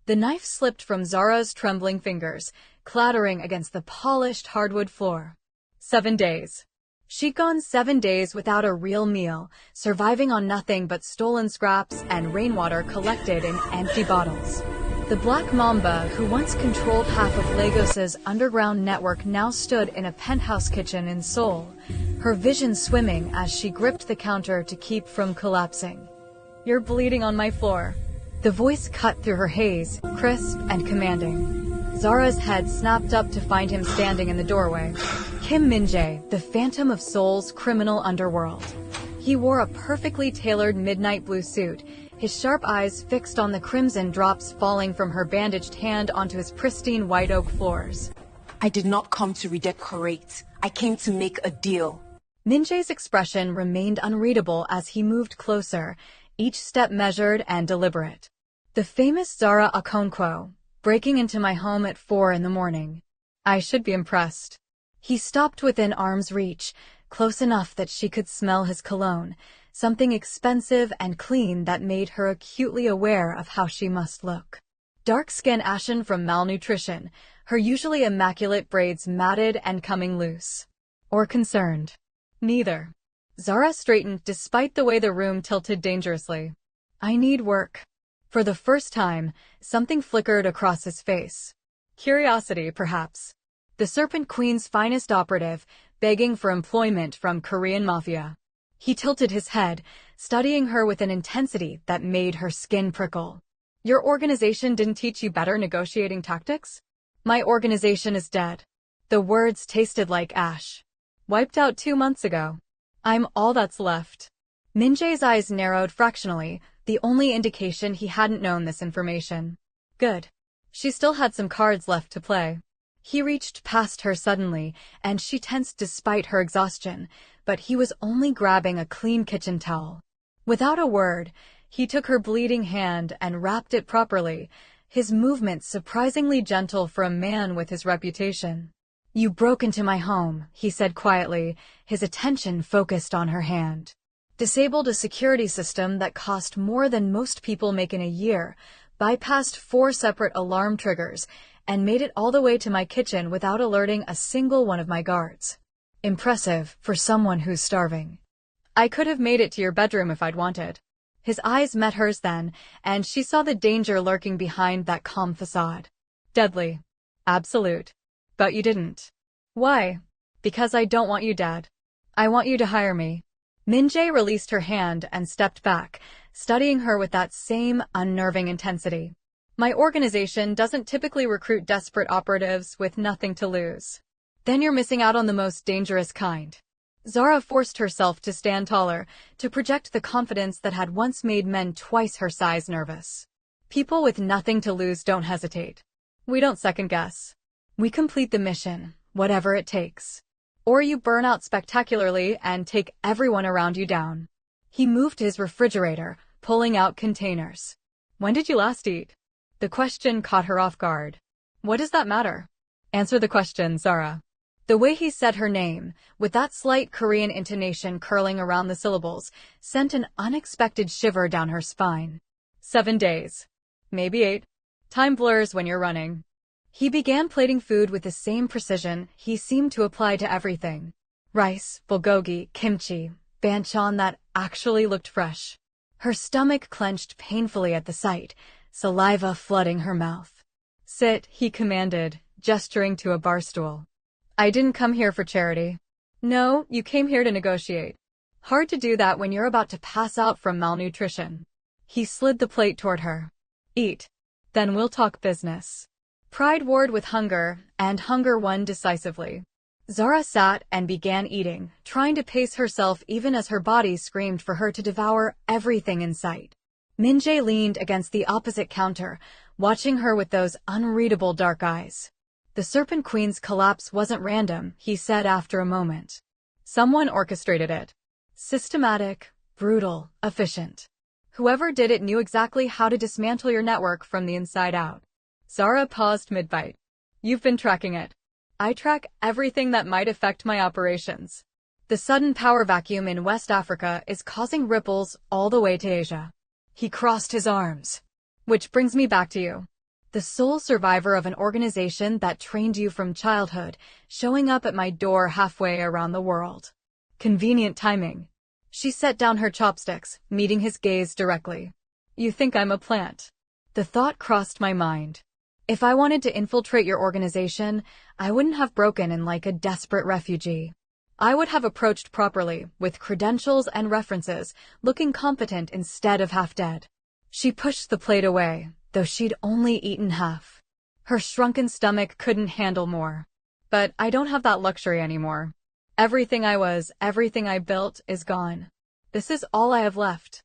The knife slipped from Zara's trembling fingers, clattering against the polished hardwood floor. 7 days. She'd gone 7 days without a real meal, surviving on nothing but stolen scraps and rainwater collected in empty bottles. The Black Mamba, who once controlled half of Lagos's underground network, now stood in a penthouse kitchen in Seoul, her vision swimming as she gripped the counter to keep from collapsing. "You're bleeding on my floor." The voice cut through her haze, crisp and commanding. Zara's head snapped up to find him standing in the doorway. Kim Min-jae, the Phantom of Seoul's criminal underworld. He wore a perfectly tailored midnight blue suit, his sharp eyes fixed on the crimson drops falling from her bandaged hand onto his pristine white oak floors. "I did not come to redecorate. I came to make a deal." Min-jae's expression remained unreadable as he moved closer, each step measured and deliberate. "The famous Zara Okonkwo, breaking into my home at 4 in the morning. I should be impressed." He stopped within arm's reach, close enough that she could smell his cologne, something expensive and clean that made her acutely aware of how she must look. Dark skin ashen from malnutrition, her usually immaculate braids matted and coming loose. Or concerned. Neither. Zara straightened despite the way the room tilted dangerously. "I need work." For the first time, something flickered across his face. Curiosity, perhaps. The Serpent Queen's finest operative, begging for employment from Korean Mafia. He tilted his head, studying her with an intensity that made her skin prickle. "Your organization didn't teach you better negotiating tactics?" "My organization is dead." The words tasted like ash. "Wiped out 2 months ago. I'm all that's left." Min-jae's eyes narrowed fractionally, the only indication he hadn't known this information. Good. She still had some cards left to play. He reached past her suddenly, and she tensed despite her exhaustion, but he was only grabbing a clean kitchen towel. Without a word, he took her bleeding hand and wrapped it properly, his movements surprisingly gentle for a man with his reputation. "You broke into my home," he said quietly, his attention focused on her hand. "Disabled a security system that cost more than most people make in a year, bypassed 4 separate alarm triggers, and made it all the way to my kitchen without alerting a single one of my guards. Impressive for someone who's starving. I could have made it to your bedroom if I'd wanted." His eyes met hers then, and she saw the danger lurking behind that calm facade. "Deadly. Absolute. But you didn't." "Why?" "Because I don't want you dead. I want you to hire me." Min-jae released her hand and stepped back, studying her with that same unnerving intensity. "My organization doesn't typically recruit desperate operatives with nothing to lose." "Then you're missing out on the most dangerous kind." Zara forced herself to stand taller, to project the confidence that had once made men twice her size nervous. "People with nothing to lose don't hesitate. We don't second-guess. We complete the mission, whatever it takes. Or you burn out spectacularly and take everyone around you down." He moved to his refrigerator, pulling out containers. "When did you last eat?" The question caught her off guard. "What does that matter?" "Answer the question, Zara." The way he said her name, with that slight Korean intonation curling around the syllables, sent an unexpected shiver down her spine. 7 days. Maybe 8. Time blurs when you're running. He began plating food with the same precision he seemed to apply to everything. Rice, bulgogi, kimchi, banchan that actually looked fresh. Her stomach clenched painfully at the sight, saliva flooding her mouth. "Sit," he commanded, gesturing to a bar stool. "I didn't come here for charity." "No, you came here to negotiate." "Hard to do that when you're about to pass out from malnutrition." He slid the plate toward her. "Eat. Then we'll talk business." Pride warred with hunger, and hunger won decisively. Zara sat and began eating, trying to pace herself even as her body screamed for her to devour everything in sight. Min-jae leaned against the opposite counter, watching her with those unreadable dark eyes. "The Serpent Queen's collapse wasn't random," he said after a moment. "Someone orchestrated it. Systematic, brutal, efficient. Whoever did it knew exactly how to dismantle your network from the inside out." Zara paused mid-bite. "You've been tracking it." "I track everything that might affect my operations. The sudden power vacuum in West Africa is causing ripples all the way to Asia." He crossed his arms. "Which brings me back to you. The sole survivor of an organization that trained you from childhood, showing up at my door halfway around the world. Convenient timing. She set down her chopsticks, meeting his gaze directly. You think I'm a plant? The thought crossed my mind. If I wanted to infiltrate your organization, I wouldn't have broken in like a desperate refugee. I would have approached properly, with credentials and references, looking competent instead of half-dead. She pushed the plate away, though she'd only eaten half. Her shrunken stomach couldn't handle more. But I don't have that luxury anymore. Everything I was, everything I built, is gone. This is all I have left.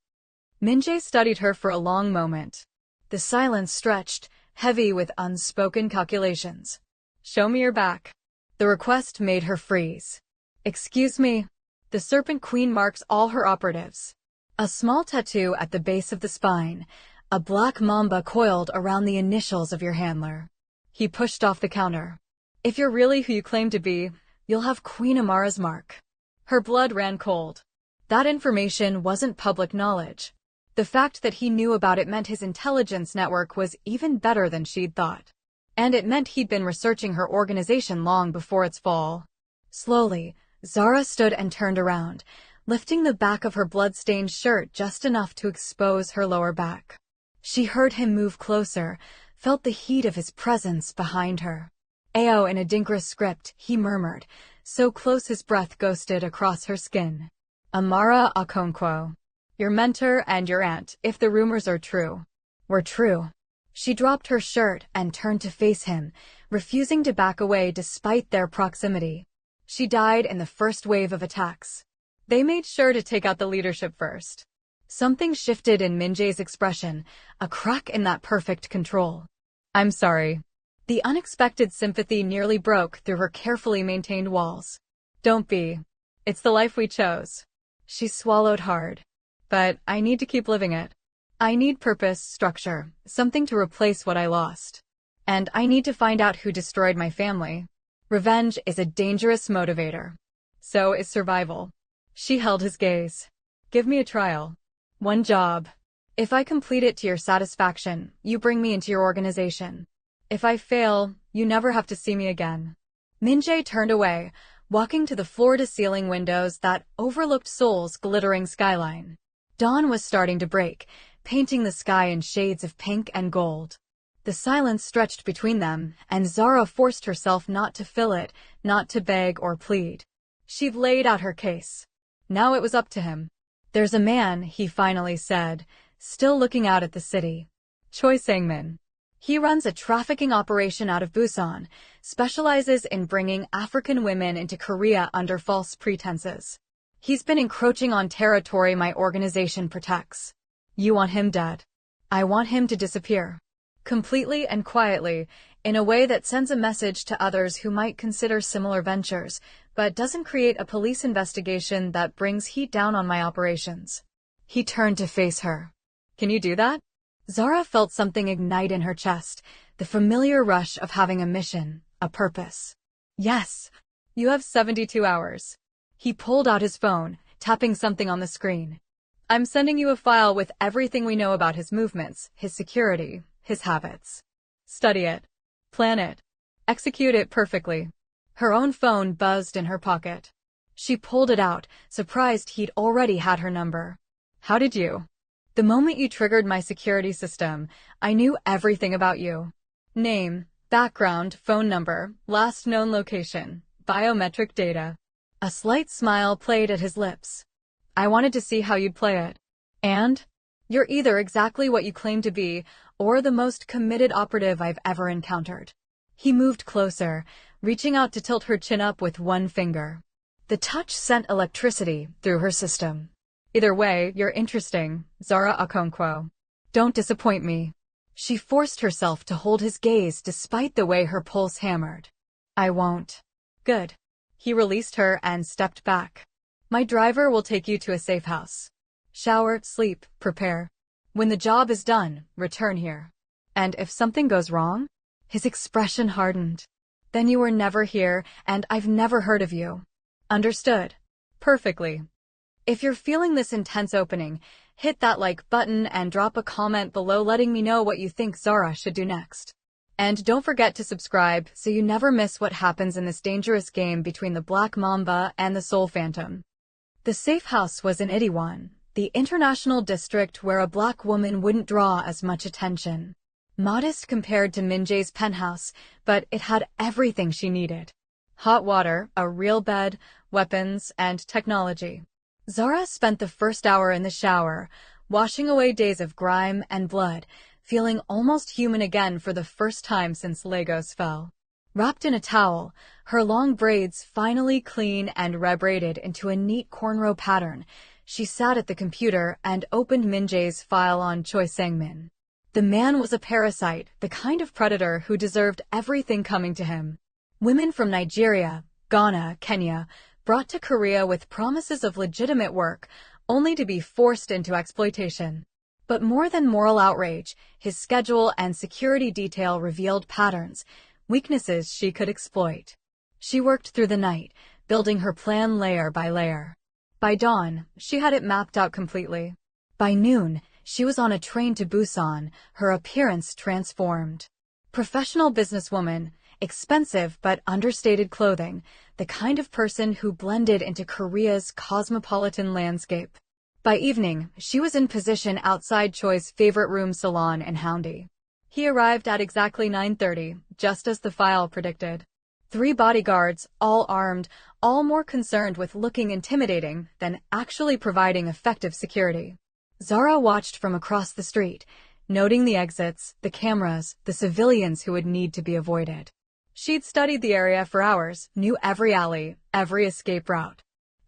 Min-jae studied her for a long moment. The silence stretched, heavy with unspoken calculations. Show me your back. The request made her freeze. Excuse me. The Serpent Queen marks all her operatives. A small tattoo at the base of the spine, a black mamba coiled around the initials of your handler. He pushed off the counter. If you're really who you claim to be, you'll have Queen Amara's mark. Her blood ran cold. That information wasn't public knowledge. The fact that he knew about it meant his intelligence network was even better than she'd thought. And it meant he'd been researching her organization long before its fall. Slowly, Zara stood and turned around, lifting the back of her blood-stained shirt just enough to expose her lower back. She heard him move closer, felt the heat of his presence behind her. Ao in a Dinkra script, he murmured, so close his breath ghosted across her skin. Amara Okonkwo. Your mentor and your aunt, if the rumors are true, were true. She dropped her shirt and turned to face him, refusing to back away despite their proximity. She died in the first wave of attacks. They made sure to take out the leadership first. Something shifted in Min-jae's expression, a crack in that perfect control. I'm sorry. The unexpected sympathy nearly broke through her carefully maintained walls. Don't be. It's the life we chose. She swallowed hard. But I need to keep living it. I need purpose, structure, something to replace what I lost. And I need to find out who destroyed my family. Revenge is a dangerous motivator. So is survival. She held his gaze. Give me a trial. One job. If I complete it to your satisfaction, you bring me into your organization. If I fail, you never have to see me again. Min-jae turned away, walking to the floor-to-ceiling windows that overlooked Seoul's glittering skyline. Dawn was starting to break, painting the sky in shades of pink and gold. The silence stretched between them, and Zara forced herself not to fill it, not to beg or plead. She'd laid out her case. Now it was up to him. There's a man, he finally said, still looking out at the city. Choi Sang-min. He runs a trafficking operation out of Busan, specializes in bringing African women into Korea under false pretenses. He's been encroaching on territory my organization protects. You want him dead. I want him to disappear. Completely and quietly, in a way that sends a message to others who might consider similar ventures, but doesn't create a police investigation that brings heat down on my operations. He turned to face her. Can you do that? Zara felt something ignite in her chest, the familiar rush of having a mission, a purpose. Yes. You have 72 hours. He pulled out his phone, tapping something on the screen. I'm sending you a file with everything we know about his movements, his security, his habits. Study it. Plan it. Execute it perfectly. Her own phone buzzed in her pocket. She pulled it out, surprised he'd already had her number. How did you? The moment you triggered my security system, I knew everything about you. Name, background, phone number, last known location, biometric data. A slight smile played at his lips. I wanted to see how you'd play it. And? You're either exactly what you claim to be, or the most committed operative I've ever encountered. He moved closer, reaching out to tilt her chin up with one finger. The touch sent electricity through her system. Either way, you're interesting, Zara Okonkwo. Don't disappoint me. She forced herself to hold his gaze despite the way her pulse hammered. I won't. Good. He released her and stepped back. My driver will take you to a safe house. Shower, sleep, prepare. When the job is done, return here. And if something goes wrong? His expression hardened. Then you were never here, and I've never heard of you. Understood. Perfectly. If you're feeling this intense opening, hit that like button and drop a comment below letting me know what you think Zara should do next. And don't forget to subscribe so you never miss what happens in this dangerous game between the Black Mamba and the Soul Phantom. The safe house was in Itaewon, the international district where a black woman wouldn't draw as much attention. Modest compared to Min-jae's penthouse, but it had everything she needed. Hot water, a real bed, weapons, and technology. Zara spent the first hour in the shower, washing away days of grime and blood, feeling almost human again for the first time since Lagos fell. Wrapped in a towel, her long braids finally clean and rebraided into a neat cornrow pattern, she sat at the computer and opened Min-jae's file on Choi Sang-min. The man was a parasite, the kind of predator who deserved everything coming to him. Women from Nigeria, Ghana, Kenya, brought to Korea with promises of legitimate work, only to be forced into exploitation. But more than moral outrage, his schedule and security detail revealed patterns, weaknesses she could exploit. She worked through the night, building her plan layer by layer. By dawn, she had it mapped out completely. By noon, she was on a train to Busan, her appearance transformed. Professional businesswoman, expensive but understated clothing, the kind of person who blended into Korea's cosmopolitan landscape. By evening, she was in position outside Choi's favorite room salon in Haeundae. He arrived at exactly 9:30, just as the file predicted. 3 bodyguards, all armed, all more concerned with looking intimidating than actually providing effective security. Zara watched from across the street, noting the exits, the cameras, the civilians who would need to be avoided. She'd studied the area for hours, knew every alley, every escape route.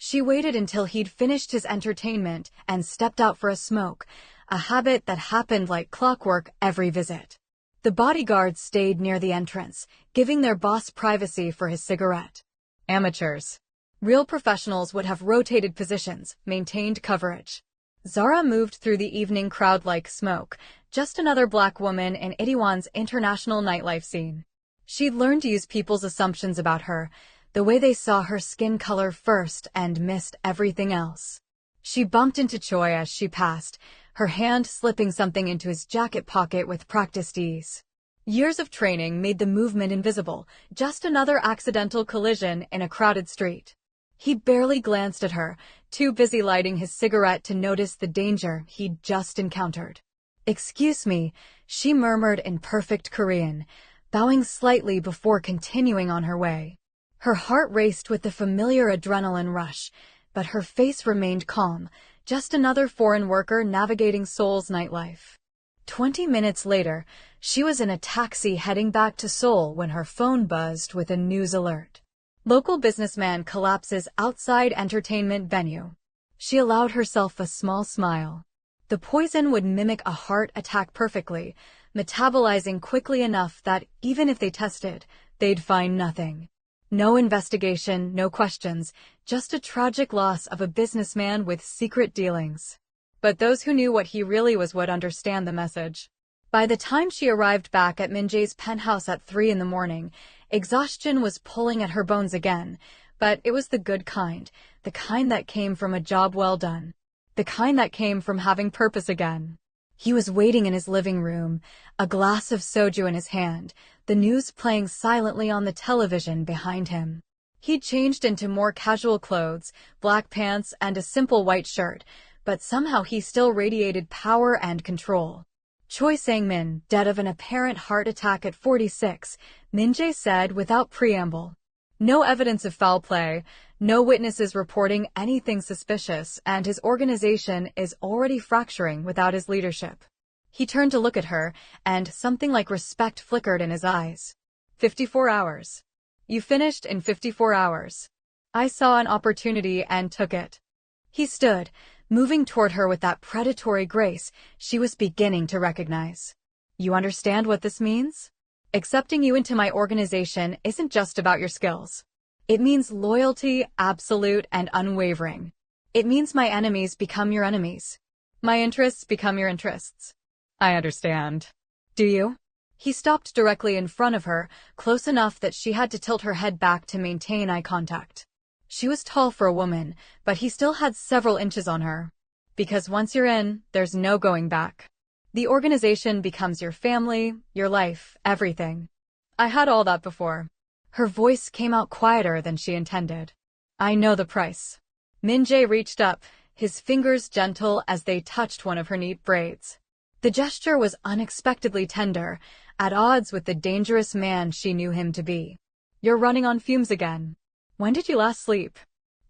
She waited until he'd finished his entertainment and stepped out for a smoke, a habit that happened like clockwork every visit. The bodyguards stayed near the entrance, giving their boss privacy for his cigarette. Amateurs. Real professionals would have rotated positions, maintained coverage. Zara moved through the evening crowd like smoke, just another black woman in Itaewon's international nightlife scene. She'd learned to use people's assumptions about her, the way they saw her skin color first and missed everything else. She bumped into Choi as she passed, her hand slipping something into his jacket pocket with practiced ease. Years of training made the movement invisible, just another accidental collision in a crowded street. He barely glanced at her, too busy lighting his cigarette to notice the danger he'd just encountered. "Excuse me," she murmured in perfect Korean, bowing slightly before continuing on her way. Her heart raced with the familiar adrenaline rush, but her face remained calm, just another foreign worker navigating Seoul's nightlife. 20 minutes later, she was in a taxi heading back to Seoul when her phone buzzed with a news alert. Local businessman collapses outside entertainment venue. She allowed herself a small smile. The poison would mimic a heart attack perfectly, metabolizing quickly enough that even if they tested, they'd find nothing. No investigation, no questions, just a tragic loss of a businessman with secret dealings. But those who knew what he really was would understand the message. By the time she arrived back at Min-jae's penthouse at 3 in the morning, exhaustion was pulling at her bones again, but it was the good kind, the kind that came from a job well done, the kind that came from having purpose again. He was waiting in his living room, a glass of soju in his hand, the news playing silently on the television behind him. He'd changed into more casual clothes, black pants and a simple white shirt, but somehow he still radiated power and control. Choi Sang-min, dead of an apparent heart attack at 46, Min-jae said without preamble. No evidence of foul play, no witnesses reporting anything suspicious, and his organization is already fracturing without his leadership. He turned to look at her, and something like respect flickered in his eyes. 54 hours. You finished in 54 hours. I saw an opportunity and took it. He stood, moving toward her with that predatory grace she was beginning to recognize. You understand what this means? Accepting you into my organization isn't just about your skills. It means loyalty, absolute and unwavering. It means my enemies become your enemies. My interests become your interests. I understand. Do you? He stopped directly in front of her, close enough that she had to tilt her head back to maintain eye contact. She was tall for a woman, but he still had several inches on her. Because once you're in, there's no going back. The organization becomes your family, your life, everything. I had all that before. Her voice came out quieter than she intended. I know the price. Min-jae reached up, his fingers gentle as they touched one of her neat braids. The gesture was unexpectedly tender, at odds with the dangerous man she knew him to be. You're running on fumes again. When did you last sleep?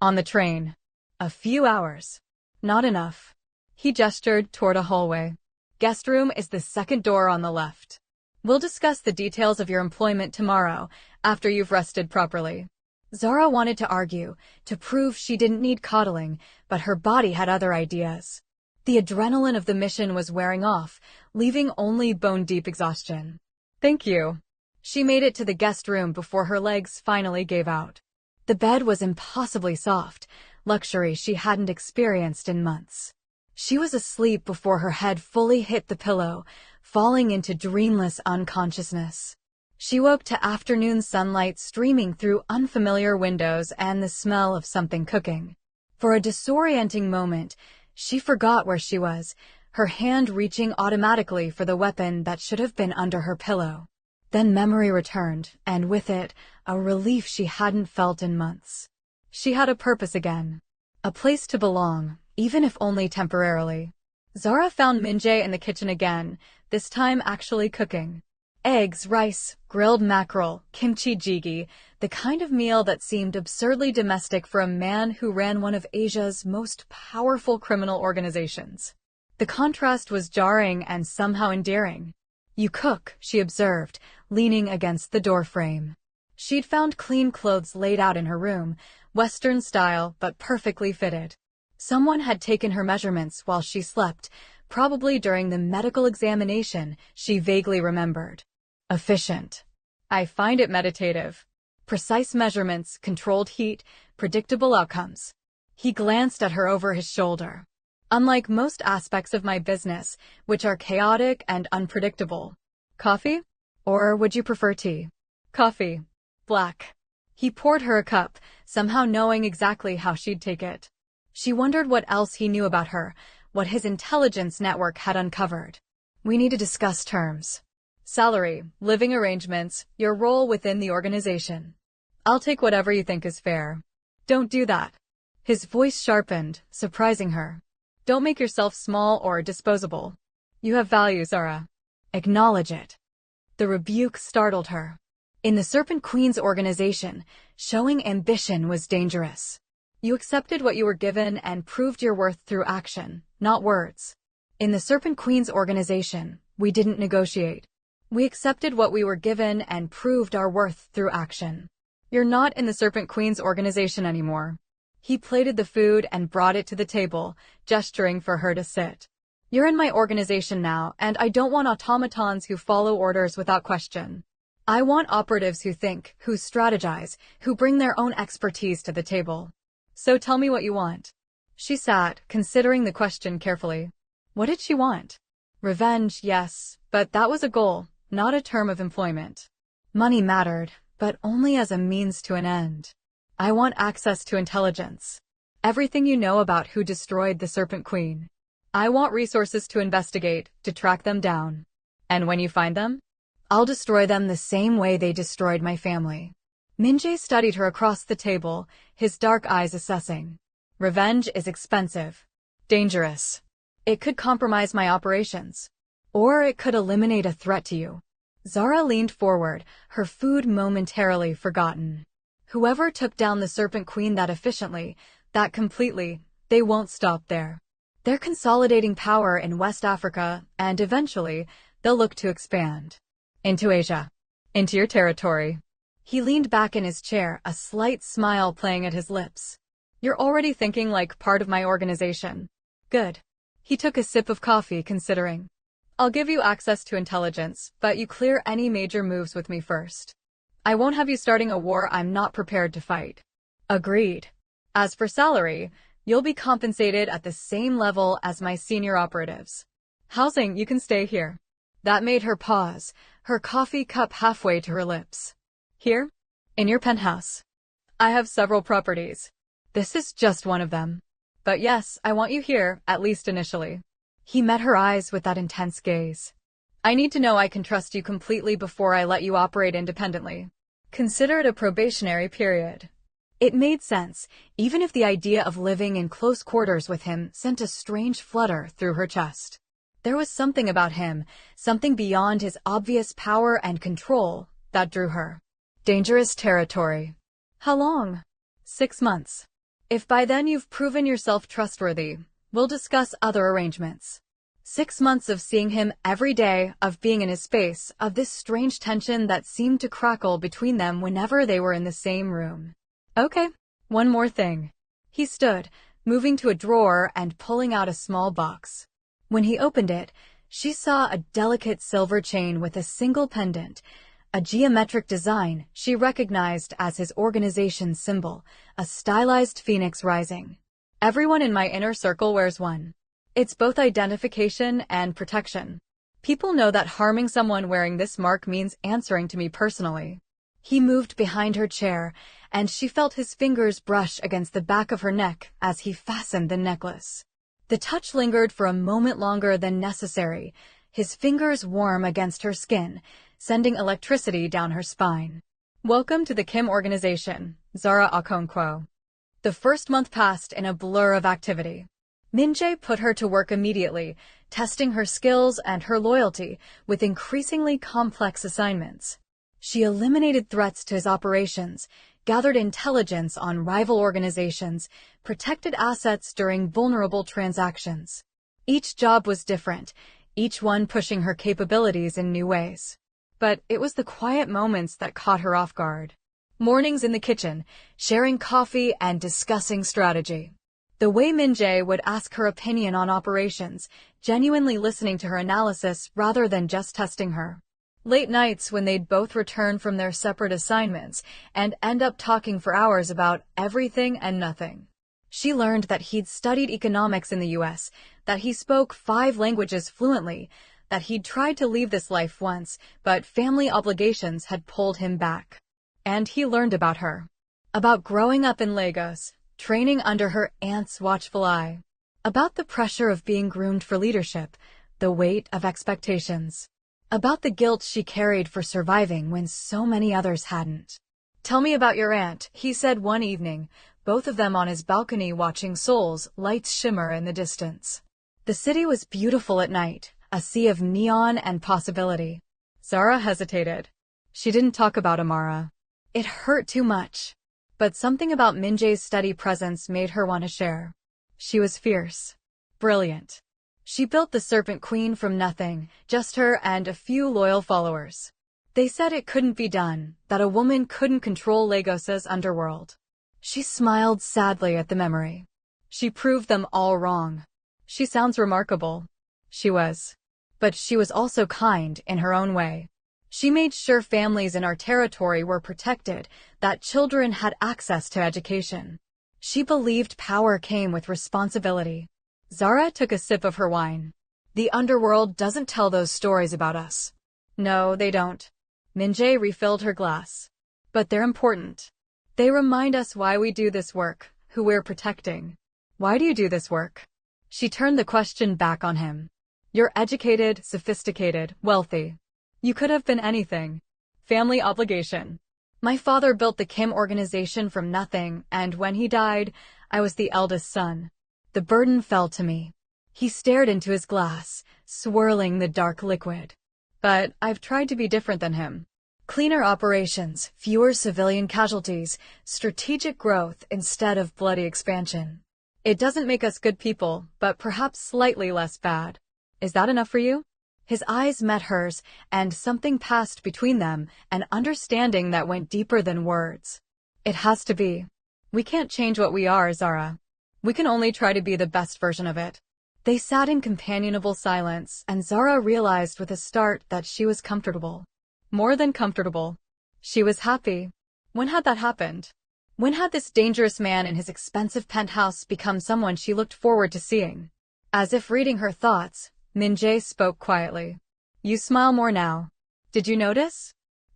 On the train. A few hours. Not enough. He gestured toward a hallway. Guest room is the second door on the left. We'll discuss the details of your employment tomorrow, after you've rested properly. Zara wanted to argue, to prove she didn't need coddling, but her body had other ideas. The adrenaline of the mission was wearing off, leaving only bone-deep exhaustion. Thank you. She made it to the guest room before her legs finally gave out. The bed was impossibly soft, luxury she hadn't experienced in months. She was asleep before her head fully hit the pillow, falling into dreamless unconsciousness. She woke to afternoon sunlight streaming through unfamiliar windows and the smell of something cooking. For a disorienting moment, she forgot where she was, her hand reaching automatically for the weapon that should have been under her pillow. Then memory returned, and with it, a relief she hadn't felt in months. She had a purpose again. A place to belong, even if only temporarily. Zara found Min-jae in the kitchen again, this time actually cooking. Eggs, rice, grilled mackerel, kimchi jjigae, the kind of meal that seemed absurdly domestic for a man who ran one of Asia's most powerful criminal organizations. The contrast was jarring and somehow endearing. You cook, she observed, leaning against the doorframe. She'd found clean clothes laid out in her room, Western style but perfectly fitted. Someone had taken her measurements while she slept, probably during the medical examination she vaguely remembered. Efficient. I find it meditative. Precise measurements, controlled heat, predictable outcomes. He glanced at her over his shoulder. Unlike most aspects of my business, which are chaotic and unpredictable. Coffee? Or would you prefer tea? Coffee. Black. He poured her a cup, somehow knowing exactly how she'd take it. She wondered what else he knew about her, what his intelligence network had uncovered. We need to discuss terms. Salary, living arrangements, your role within the organization. I'll take whatever you think is fair. Don't do that. His voice sharpened, surprising her. Don't make yourself small or disposable. You have value, Zara. Acknowledge it. The rebuke startled her. In the Serpent Queen's organization, showing ambition was dangerous. You accepted what you were given and proved your worth through action, not words. In the Serpent Queen's organization, we didn't negotiate. We accepted what we were given and proved our worth through action. You're not in the Serpent Queen's organization anymore. He plated the food and brought it to the table, gesturing for her to sit. You're in my organization now, and I don't want automatons who follow orders without question. I want operatives who think, who strategize, who bring their own expertise to the table. So tell me what you want. She sat, considering the question carefully. What did she want? Revenge, yes, but that was a goal, not a term of employment. Money mattered, but only as a means to an end. I want access to intelligence. Everything you know about who destroyed the Serpent Queen. I want resources to investigate, to track them down. And when you find them, I'll destroy them the same way they destroyed my family. Min-jae studied her across the table, his dark eyes assessing. Revenge is expensive. Dangerous. It could compromise my operations. Or it could eliminate a threat to you. Zara leaned forward, her food momentarily forgotten. Whoever took down the Serpent Queen that efficiently, that completely, they won't stop there. They're consolidating power in West Africa, and eventually, they'll look to expand. Into Asia. Into your territory. He leaned back in his chair, a slight smile playing at his lips. You're already thinking like part of my organization. Good. He took a sip of coffee, considering. I'll give you access to intelligence, but you clear any major moves with me first. I won't have you starting a war I'm not prepared to fight. Agreed. As for salary, you'll be compensated at the same level as my senior operatives. Housing, you can stay here. That made her pause, her coffee cup halfway to her lips. Here? In your penthouse. I have several properties. This is just one of them. But yes, I want you here, at least initially. He met her eyes with that intense gaze. I need to know I can trust you completely before I let you operate independently. Consider it a probationary period. It made sense, even if the idea of living in close quarters with him sent a strange flutter through her chest. There was something about him, something beyond his obvious power and control, that drew her. Dangerous territory. How long? 6 months. If by then you've proven yourself trustworthy, we'll discuss other arrangements. 6 months of seeing him every day, of being in his space, of this strange tension that seemed to crackle between them whenever they were in the same room. Okay, one more thing. He stood, moving to a drawer and pulling out a small box. When he opened it, she saw a delicate silver chain with a single pendant, a geometric design she recognized as his organization's symbol, a stylized phoenix rising. Everyone in my inner circle wears one. It's both identification and protection. People know that harming someone wearing this mark means answering to me personally. He moved behind her chair, and she felt his fingers brush against the back of her neck as he fastened the necklace. The touch lingered for a moment longer than necessary, his fingers warm against her skin, sending electricity down her spine. Welcome to the Kim organization, Zara Okonkwo. The first month passed in a blur of activity. Min-jae put her to work immediately, testing her skills and her loyalty with increasingly complex assignments. She eliminated threats to his operations, gathered intelligence on rival organizations, protected assets during vulnerable transactions. Each job was different, each one pushing her capabilities in new ways. But it was the quiet moments that caught her off guard. Mornings in the kitchen, sharing coffee and discussing strategy. The way Min-jae would ask her opinion on operations, genuinely listening to her analysis rather than just testing her. Late nights when they'd both return from their separate assignments and end up talking for hours about everything and nothing. She learned that he'd studied economics in the US, that he spoke 5 languages fluently, that he'd tried to leave this life once, but family obligations had pulled him back. And he learned about her. About growing up in Lagos, training under her aunt's watchful eye. About the pressure of being groomed for leadership, the weight of expectations. About the guilt she carried for surviving when so many others hadn't. Tell me about your aunt, he said one evening, both of them on his balcony watching Seoul's lights shimmer in the distance. The city was beautiful at night, a sea of neon and possibility. Zara hesitated. She didn't talk about Amara. It hurt too much. But something about Min-jae's steady presence made her want to share. She was fierce. Brilliant. She built the Serpent Queen from nothing, just her and a few loyal followers. They said it couldn't be done, that a woman couldn't control Lagos's underworld. She smiled sadly at the memory. She proved them all wrong. She sounds remarkable. She was. But she was also kind in her own way. She made sure families in our territory were protected, that children had access to education. She believed power came with responsibility. Zara took a sip of her wine. The underworld doesn't tell those stories about us. No, they don't. Min-jae refilled her glass. But they're important. They remind us why we do this work, who we're protecting. Why do you do this work? She turned the question back on him. You're educated, sophisticated, wealthy. You could have been anything. Family obligation. My father built the Kim organization from nothing, and when he died, I was the eldest son. The burden fell to me. He stared into his glass, swirling the dark liquid. But I've tried to be different than him. Cleaner operations, fewer civilian casualties, strategic growth instead of bloody expansion. It doesn't make us good people, but perhaps slightly less bad. Is that enough for you? His eyes met hers, and something passed between them, an understanding that went deeper than words. It has to be. We can't change what we are, Zara. We can only try to be the best version of it. They sat in companionable silence, and Zara realized with a start that she was comfortable. More than comfortable. She was happy. When had that happened? When had this dangerous man in his expensive penthouse become someone she looked forward to seeing? As if reading her thoughts, Min-jae spoke quietly. You smile more now. Did you notice?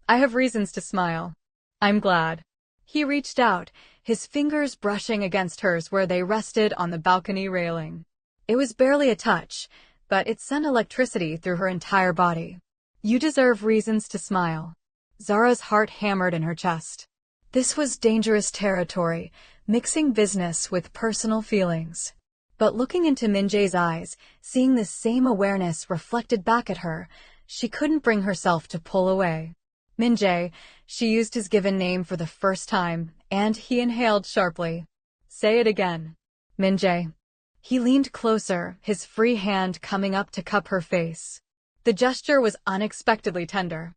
I have reasons to smile. I'm glad. He reached out, his fingers brushing against hers where they rested on the balcony railing. It was barely a touch, but it sent electricity through her entire body. You deserve reasons to smile. Zara's heart hammered in her chest. This was dangerous territory, mixing business with personal feelings. But looking into Min-jae's eyes, seeing the same awareness reflected back at her, she couldn't bring herself to pull away. Min-jae, she used his given name for the first time, and he inhaled sharply. Say it again. Min-jae. He leaned closer, his free hand coming up to cup her face. The gesture was unexpectedly tender.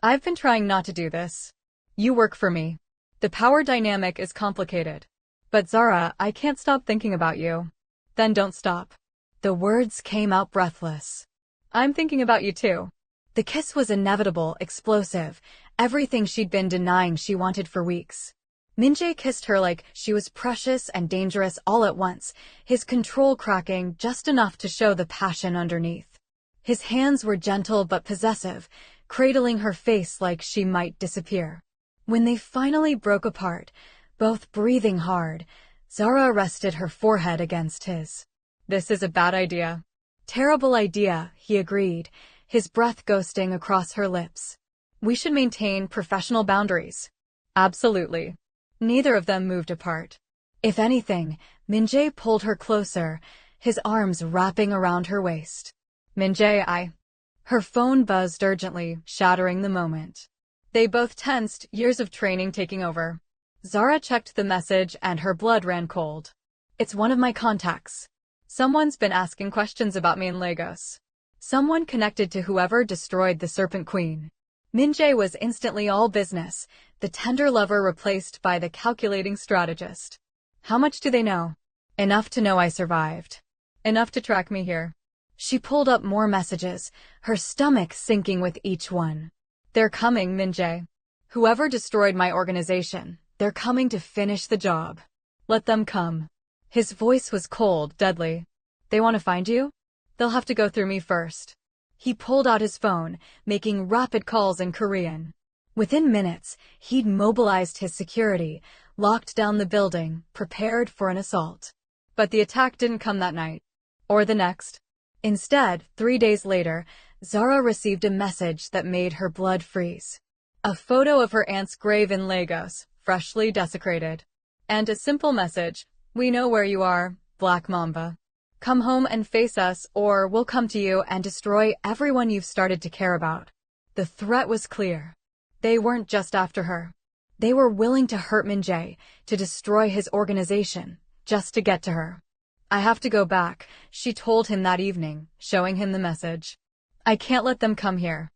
I've been trying not to do this. You work for me. The power dynamic is complicated. But Zara, I can't stop thinking about you. Then don't stop. The words came out breathless. I'm thinking about you too. The kiss was inevitable, explosive, everything she'd been denying she wanted for weeks. Min-jae kissed her like she was precious and dangerous all at once, his control cracking just enough to show the passion underneath. His hands were gentle but possessive, cradling her face like she might disappear. When they finally broke apart, both breathing hard, Zara rested her forehead against his. This is a bad idea. Terrible idea, he agreed, his breath ghosting across her lips. We should maintain professional boundaries. Absolutely. Neither of them moved apart. If anything, Min-jae pulled her closer, his arms wrapping around her waist. Min-jae, Her phone buzzed urgently, shattering the moment. They both tensed, years of training taking over. Zara checked the message and her blood ran cold. It's one of my contacts. Someone's been asking questions about me in Lagos. Someone connected to whoever destroyed the Serpent Queen. Min-jae was instantly all business, the tender lover replaced by the calculating strategist. How much do they know? Enough to know I survived. Enough to track me here. She pulled up more messages, her stomach sinking with each one. They're coming, Min-jae. Whoever destroyed my organization, they're coming to finish the job. Let them come. His voice was cold, deadly. They want to find you? They'll have to go through me first. He pulled out his phone, making rapid calls in Korean. Within minutes, he'd mobilized his security, locked down the building, prepared for an assault. But the attack didn't come that night. Or the next. Instead, 3 days later, Zara received a message that made her blood freeze. A photo of her aunt's grave in Lagos, freshly desecrated. And a simple message, we know where you are, Black Mamba. Come home and face us, or we'll come to you and destroy everyone you've started to care about. The threat was clear. They weren't just after her. They were willing to hurt Min-jae, to destroy his organization, just to get to her. I have to go back, she told him that evening, showing him the message. I can't let them come here.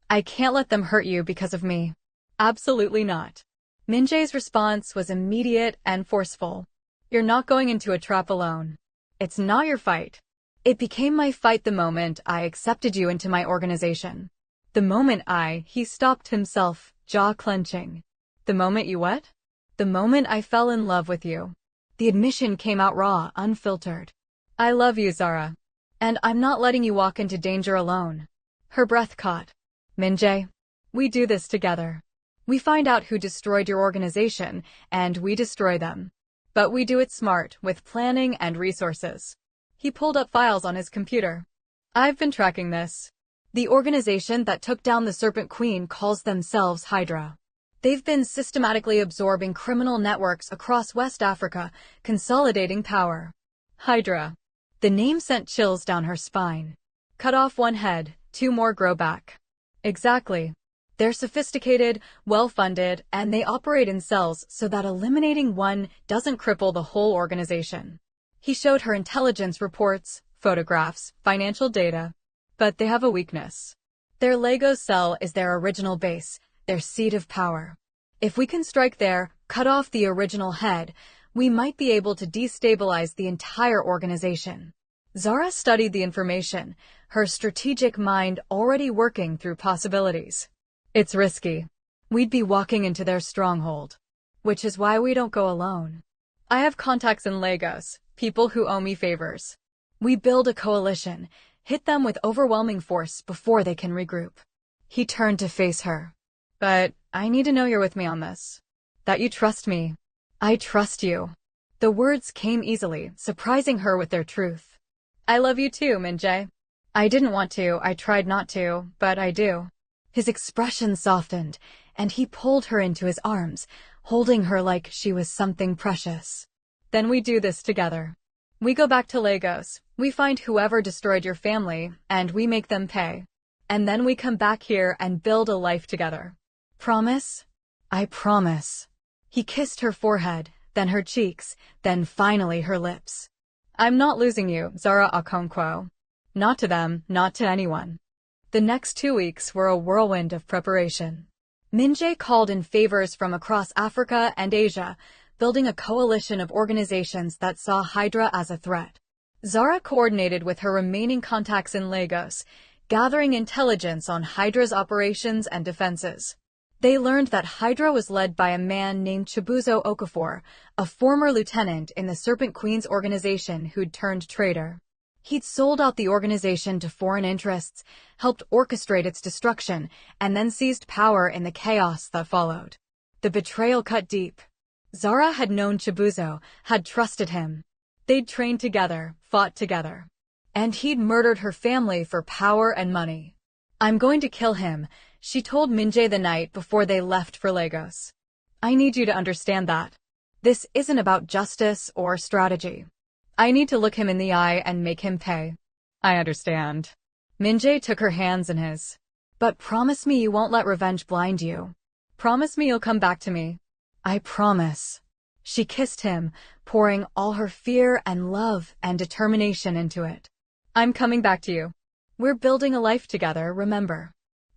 I can't let them hurt you because of me. Absolutely not. Min-jae's response was immediate and forceful. You're not going into a trap alone. It's not your fight. It became my fight the moment I accepted you into my organization. The moment he stopped himself, jaw clenching. The moment you what? The moment I fell in love with you. The admission came out raw, unfiltered. I love you, Zara. And I'm not letting you walk into danger alone. Her breath caught. Min-jae, we do this together. We find out who destroyed your organization, and we destroy them. But we do it smart, with planning and resources. He pulled up files on his computer. I've been tracking this. The organization that took down the Serpent Queen calls themselves Hydra. They've been systematically absorbing criminal networks across West Africa, consolidating power. Hydra. The name sent chills down her spine. Cut off one head, 2 more grow back. Exactly. They're sophisticated, well-funded, and they operate in cells so that eliminating one doesn't cripple the whole organization. He showed her intelligence reports, photographs, financial data. But they have a weakness. Their Lego cell is their original base, their seat of power. If we can strike there, cut off the original head, we might be able to destabilize the entire organization. Zara studied the information, her strategic mind already working through possibilities. It's risky. We'd be walking into their stronghold. Which is why we don't go alone. I have contacts in Lagos, people who owe me favors. We build a coalition, hit them with overwhelming force before they can regroup. He turned to face her. But I need to know you're with me on this. That you trust me. I trust you. The words came easily, surprising her with their truth. I love you too, Min-jae. I didn't want to, I tried not to, but I do. His expression softened, and he pulled her into his arms, holding her like she was something precious. Then we do this together. We go back to Lagos, we find whoever destroyed your family, and we make them pay. And then we come back here and build a life together. Promise? I promise. He kissed her forehead, then her cheeks, then finally her lips. I'm not losing you, Zara Okonkwo. Not to them, not to anyone. The next 2 weeks were a whirlwind of preparation. Minjae called in favors from across Africa and Asia, building a coalition of organizations that saw Hydra as a threat. Zara coordinated with her remaining contacts in Lagos, gathering intelligence on Hydra's operations and defenses. They learned that Hydra was led by a man named Chibuzo Okafor, a former lieutenant in the Serpent Queen's organization who'd turned traitor. He'd sold out the organization to foreign interests, helped orchestrate its destruction, and then seized power in the chaos that followed. The betrayal cut deep. Zara had known Chibuzo, had trusted him. They'd trained together, fought together. And he'd murdered her family for power and money. I'm going to kill him, she told Minjae the night before they left for Lagos. I need you to understand that. This isn't about justice or strategy. I need to look him in the eye and make him pay. I understand. Minjae took her hands in his. But promise me you won't let revenge blind you. Promise me you'll come back to me. I promise. She kissed him, pouring all her fear and love and determination into it. I'm coming back to you. We're building a life together, remember?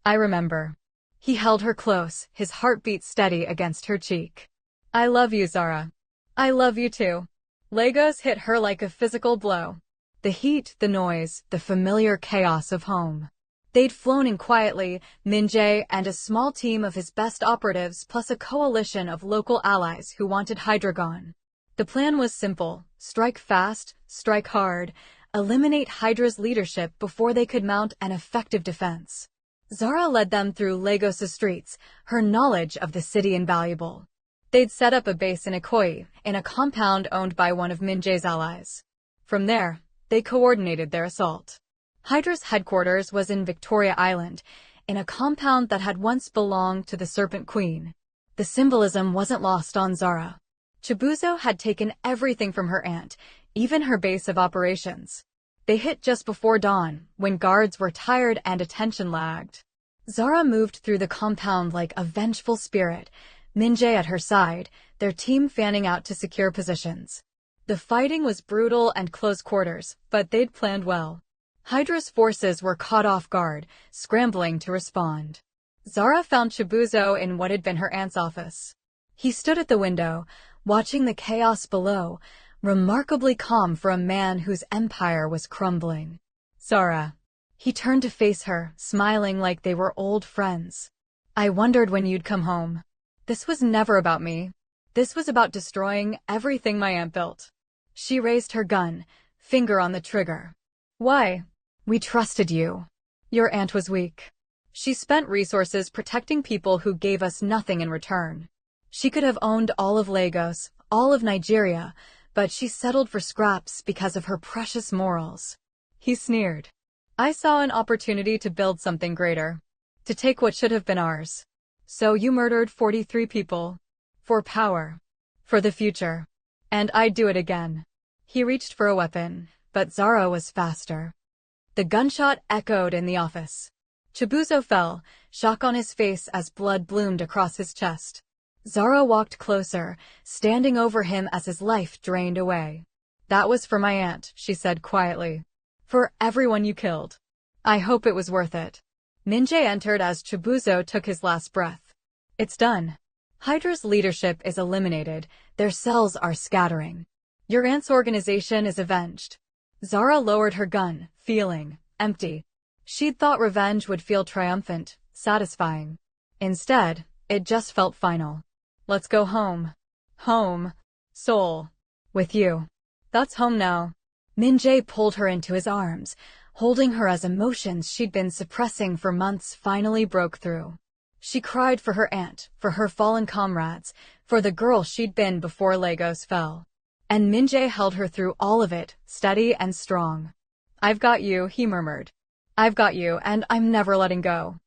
I remember. He held her close, his heartbeat steady against her cheek. I love you, Zara. I love you too. Lagos hit her like a physical blow. The heat, the noise, the familiar chaos of home. They'd flown in quietly, Minjae and a small team of his best operatives plus a coalition of local allies who wanted Hydra gone. The plan was simple: strike fast, strike hard, eliminate Hydra's leadership before they could mount an effective defense. Zara led them through Lagos' streets, her knowledge of the city invaluable. They'd set up a base in Ikoyi, in a compound owned by one of Minjae's allies. From there, they coordinated their assault. Hydra's headquarters was in Victoria Island, in a compound that had once belonged to the Serpent Queen. The symbolism wasn't lost on Zara. Chibuzo had taken everything from her aunt, even her base of operations. They hit just before dawn, when guards were tired and attention lagged. Zara moved through the compound like a vengeful spirit, Minjae at her side, their team fanning out to secure positions. The fighting was brutal and close quarters, but they'd planned well. Hydra's forces were caught off guard, scrambling to respond. Zara found Chibuzo in what had been her aunt's office. He stood at the window, watching the chaos below, remarkably calm for a man whose empire was crumbling. Zara. He turned to face her, smiling like they were old friends. I wondered when you'd come home. This was never about me. This was about destroying everything my aunt built. She raised her gun, finger on the trigger. Why? We trusted you. Your aunt was weak. She spent resources protecting people who gave us nothing in return. She could have owned all of Lagos, all of Nigeria, but she settled for scraps because of her precious morals. He sneered. I saw an opportunity to build something greater. To take what should have been ours. So you murdered 43 people. For power. For the future. And I'd do it again. He reached for a weapon, but Zara was faster. The gunshot echoed in the office. Chibuzo fell, shock on his face as blood bloomed across his chest. Zara walked closer, standing over him as his life drained away. That was for my aunt, she said quietly. For everyone you killed. I hope it was worth it. Minjae entered as Chibuzo took his last breath. It's done. Hydra's leadership is eliminated, their cells are scattering. Your aunt's organization is avenged. Zara lowered her gun, feeling empty. She'd thought revenge would feel triumphant, satisfying. Instead, it just felt final. Let's go home. Home. Soul. With you. That's home now. Minjae pulled her into his arms, holding her as emotions she'd been suppressing for months finally broke through. She cried for her aunt, for her fallen comrades, for the girl she'd been before Lagos fell. And Minjae held her through all of it, steady and strong. I've got you, he murmured. I've got you, and I'm never letting go.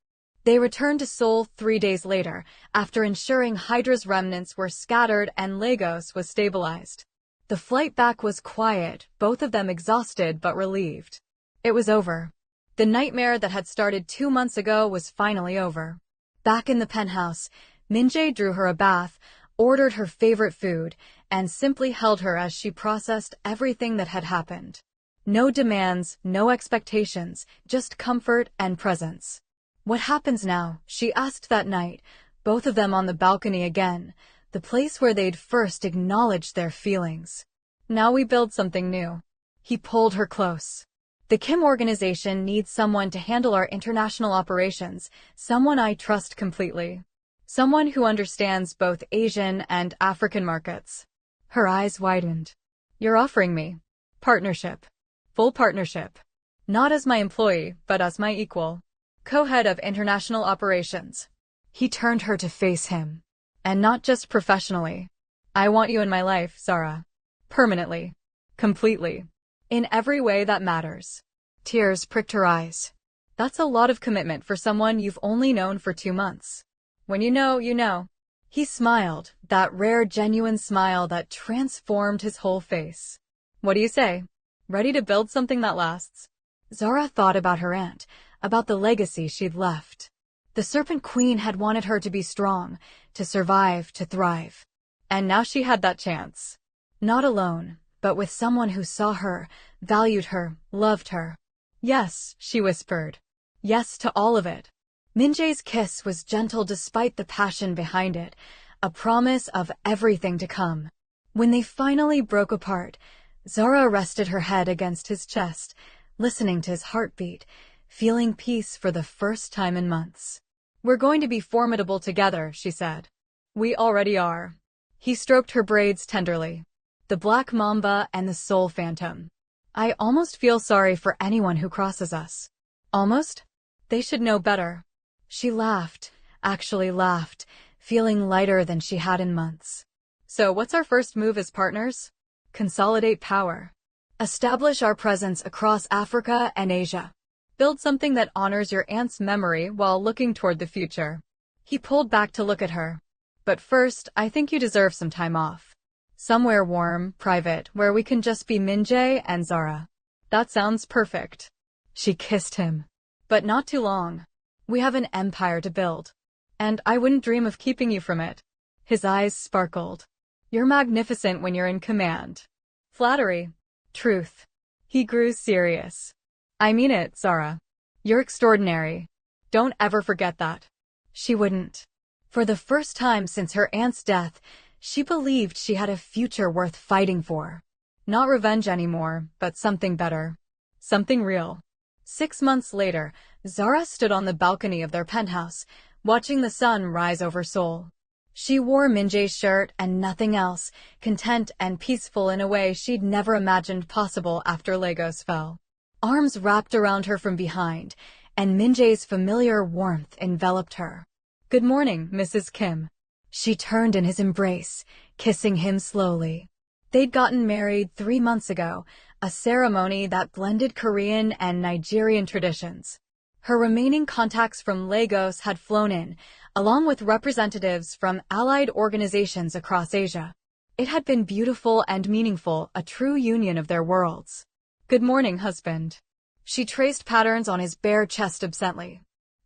They returned to Seoul 3 days later, after ensuring Hydra's remnants were scattered and Lagos was stabilized. The flight back was quiet, both of them exhausted but relieved. It was over. The nightmare that had started 2 months ago was finally over. Back in the penthouse, Min-jae drew her a bath, ordered her favorite food, and simply held her as she processed everything that had happened. No demands, no expectations, just comfort and presence. What happens now? She asked that night, both of them on the balcony again, the place where they'd first acknowledged their feelings. Now we build something new. He pulled her close. The Kim organization needs someone to handle our international operations, someone I trust completely. Someone who understands both Asian and African markets. Her eyes widened. You're offering me partnership. Full partnership. Not as my employee, but as my equal. Co-head of international operations. He turned her to face him. And not just professionally. I want you in my life, Zara. Permanently. Completely. In every way that matters. Tears pricked her eyes. That's a lot of commitment for someone you've only known for 2 months. When you know, you know. He smiled, that rare genuine smile that transformed his whole face. What do you say? Ready to build something that lasts? Zara thought about her aunt, about the legacy she'd left. The Serpent Queen had wanted her to be strong, to survive, to thrive. And now she had that chance. Not alone, but with someone who saw her, valued her, loved her. Yes, she whispered. Yes to all of it. Min-jae's kiss was gentle despite the passion behind it, a promise of everything to come. When they finally broke apart, Zara rested her head against his chest, listening to his heartbeat, feeling peace for the first time in months. We're going to be formidable together, she said. We already are. He stroked her braids tenderly. The black mamba and the soul phantom. I almost feel sorry for anyone who crosses us. Almost? They should know better. She laughed, actually laughed, feeling lighter than she had in months. So what's our first move as partners? Consolidate power. Establish our presence across Africa and Asia. Build something that honors your aunt's memory while looking toward the future. He pulled back to look at her. But first, I think you deserve some time off. Somewhere warm, private, where we can just be Min-jae and Zara. That sounds perfect. She kissed him. But not too long. We have an empire to build. And I wouldn't dream of keeping you from it. His eyes sparkled. You're magnificent when you're in command. Flattery. Truth. He grew serious. I mean it, Zara. You're extraordinary. Don't ever forget that. She wouldn't. For the first time since her aunt's death, she believed she had a future worth fighting for. Not revenge anymore, but something better. Something real. 6 months later, Zara stood on the balcony of their penthouse, watching the sun rise over Seoul. She wore Min-jae's shirt and nothing else, content and peaceful in a way she'd never imagined possible after Lagos fell. Arms wrapped around her from behind, and Min-jae's familiar warmth enveloped her. Good morning, Mrs. Kim. She turned in his embrace, kissing him slowly. They'd gotten married 3 months ago, a ceremony that blended Korean and Nigerian traditions. Her remaining contacts from Lagos had flown in, along with representatives from allied organizations across Asia. It had been beautiful and meaningful, a true union of their worlds. Good morning, husband. She traced patterns on his bare chest absently.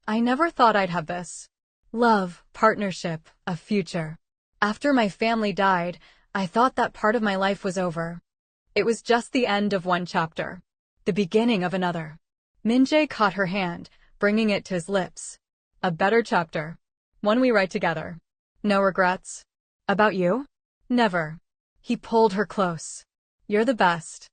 I never thought I'd have this. Love, partnership, a future. After my family died, I thought that part of my life was over. It was just the end of one chapter. The beginning of another. Min-jae caught her hand, bringing it to his lips. A better chapter. One we write together. No regrets? About you? Never. He pulled her close. You're the best.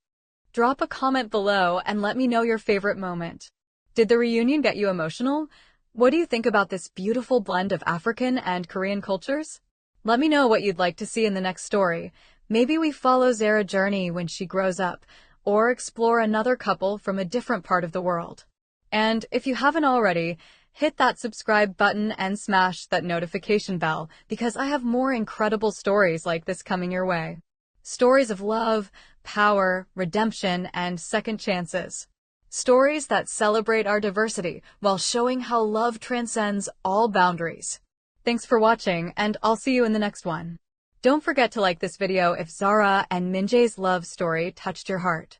Drop a comment below and let me know your favorite moment. Did the reunion get you emotional? What do you think about this beautiful blend of African and Korean cultures? Let me know what you'd like to see in the next story. Maybe we follow Zara's journey when she grows up, or explore another couple from a different part of the world. And if you haven't already, hit that subscribe button and smash that notification bell, because I have more incredible stories like this coming your way. Stories of love, power, redemption, and second chances. Stories that celebrate our diversity while showing how love transcends all boundaries. Thanks for watching, and I'll see you in the next one. Don't forget to like this video if Zara and Minjae's love story touched your heart.